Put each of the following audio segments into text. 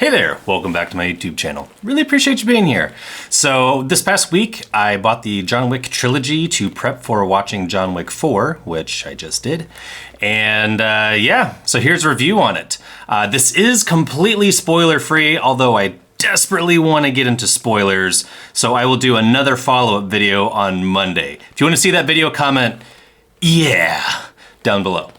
Hey there, welcome back to my YouTube channel. Really appreciate you being here. So this past week, I bought the John Wick trilogy to prep for watching John Wick 4, which I just did. And yeah, so here's a review on it. This is completely spoiler-free, although I desperately want to get into spoilers, so I will do another follow-up video on Monday. If you want to see that video, comment, yeah, down below.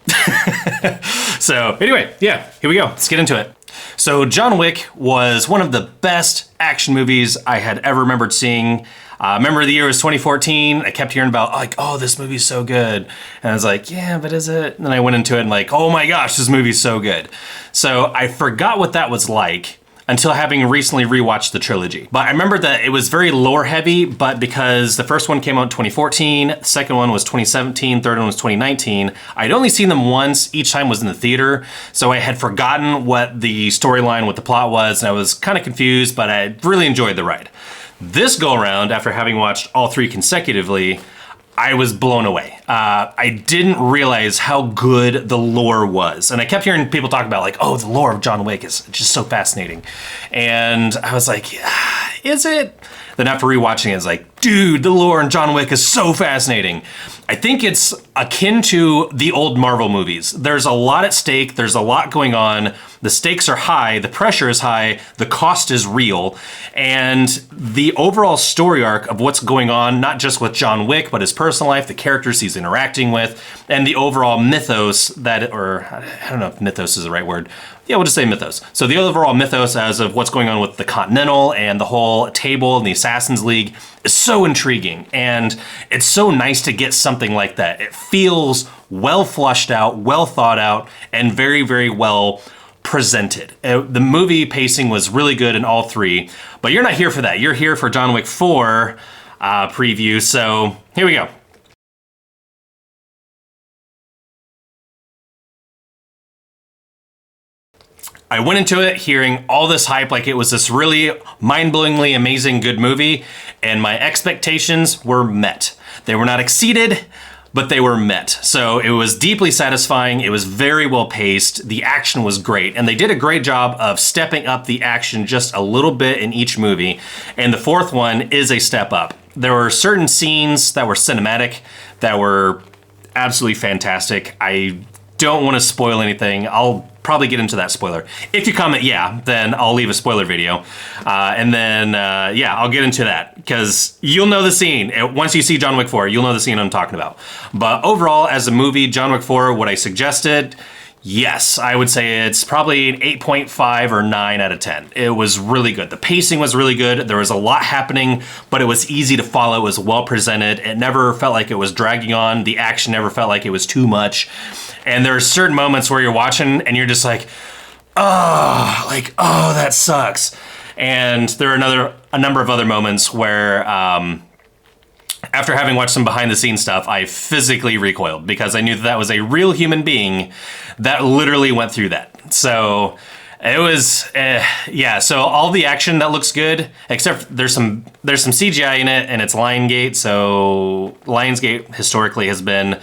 So anyway, yeah, here we go. Let's get into it. So John Wick was one of the best action movies I had ever remembered seeing. Remember the year was 2014. I kept hearing about like, oh, this movie's so good. And I was like, yeah, but is it? And then I went into it and like, oh my gosh, this movie's so good. So I forgot what that was like until having recently rewatched the trilogy. But I remember that it was very lore heavy, but because the first one came out in 2014, the second one was 2017, third one was 2019, I'd only seen them once, each time was in the theater, so I had forgotten what the storyline, what the plot was, and I was kind of confused, but I really enjoyed the ride. This go around, after having watched all three consecutively, I was blown away. I didn't realize how good the lore was. And I kept hearing people talk about like, oh, the lore of John Wick is just so fascinating. And I was like, yeah, is it? Then after rewatching it, it's like, dude, the lore in John Wick is so fascinating. I think it's akin to the old Marvel movies. There's a lot at stake. There's a lot going on. The stakes are high. The pressure is high. The cost is real. And the overall story arc of what's going on, not just with John Wick, but his personal life, the characters he's interacting with, and the overall mythos that, or I don't know if mythos is the right word. Yeah, we'll just say mythos. So the overall mythos as of what's going on with the Continental and the whole table and the Assassin's League is so intriguing. And it's so nice to get something like that. It feels well flushed out, well thought out, and very, very well presented. The movie pacing was really good in all three, but you're not here for that. You're here for John Wick 4 preview. So here we go. I went into it hearing all this hype like it was this really mind-blowingly amazing good movie, and my expectations were met. They were not exceeded, but they were met. So it was deeply satisfying. It was very well paced. The action was great, and they did a great job of stepping up the action just a little bit in each movie, and the fourth one is a step up. There were certain scenes that were cinematic that were absolutely fantastic. I don't want to spoil anything. I'll probably get into that spoiler. If you comment yeah, then I'll leave a spoiler video. And then, yeah, I'll get into that because you'll know the scene. Once you see John Wick 4, you'll know the scene I'm talking about. But overall, as a movie, John Wick 4, would I suggest it? Yes, I would say it's probably an 8.5 or 9 out of 10. It was really good. The pacing was really good. There was a lot happening, but it was easy to follow. It was well presented. It never felt like it was dragging on. The action never felt like it was too much. And there are certain moments where you're watching and you're just like, oh, that sucks. And there are a number of other moments where, after having watched some behind the scenes stuff, I physically recoiled because I knew that was a real human being that literally went through that. So it was, yeah, so all the action that looks good, except there's some CGI in it and it's Lionsgate. So Lionsgate historically has been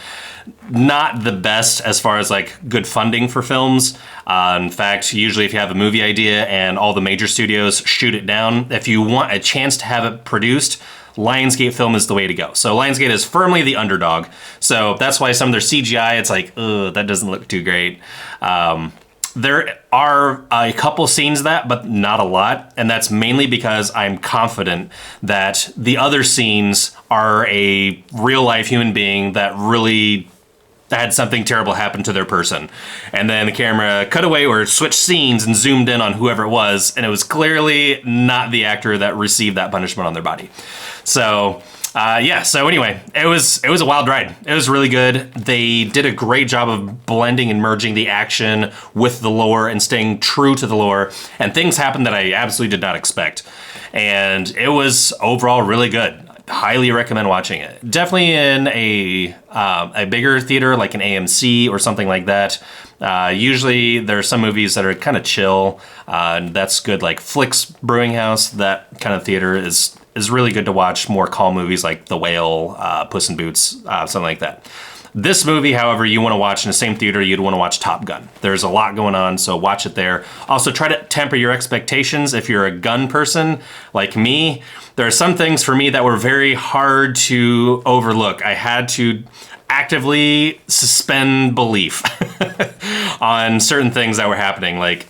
not the best as far as like good funding for films. In fact, usually if you have a movie idea and all the major studios shoot it down, if you want a chance to have it produced, Lionsgate film is the way to go. So Lionsgate is firmly the underdog. So that's why some of their CGI, it's like, ugh, that doesn't look too great. There are a couple scenes of that, but not a lot. And that's mainly because I'm confident that the other scenes are a real life human being that really had something terrible happen to their person. And then the camera cut away or switched scenes and zoomed in on whoever it was. And it was clearly not the actor that received that punishment on their body. So yeah, so anyway, it was a wild ride. It was really good. They did a great job of blending and merging the action with the lore and staying true to the lore. And things happened that I absolutely did not expect. And it was overall really good. Highly recommend watching it. Definitely in a bigger theater like an AMC or something like that. Usually there are some movies that are kind of chill. That's good, like Flicks Brewing House. That kind of theater is really good to watch more calm movies like The Whale, Puss in Boots, something like that. This movie, however, you want to watch in the same theater you'd want to watch Top Gun. There's a lot going on, so watch it there. Also, try to temper your expectations if you're a gun person like me. There are some things for me that were very hard to overlook. I had to actively suspend belief on certain things that were happening, like,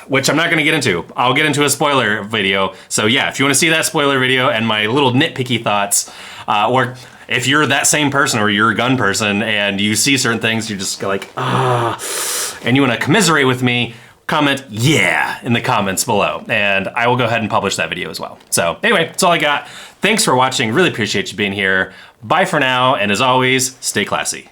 which I'm not gonna get into. I'll get into a spoiler video. So yeah, if you wanna see that spoiler video and my little nitpicky thoughts, or if you're that same person or you're a gun person and you see certain things, you're just like, and you wanna commiserate with me, comment yeah in the comments below, and I will go ahead and publish that video as well. So anyway, that's all I got. Thanks for watching, really appreciate you being here. Bye for now, and as always, stay classy.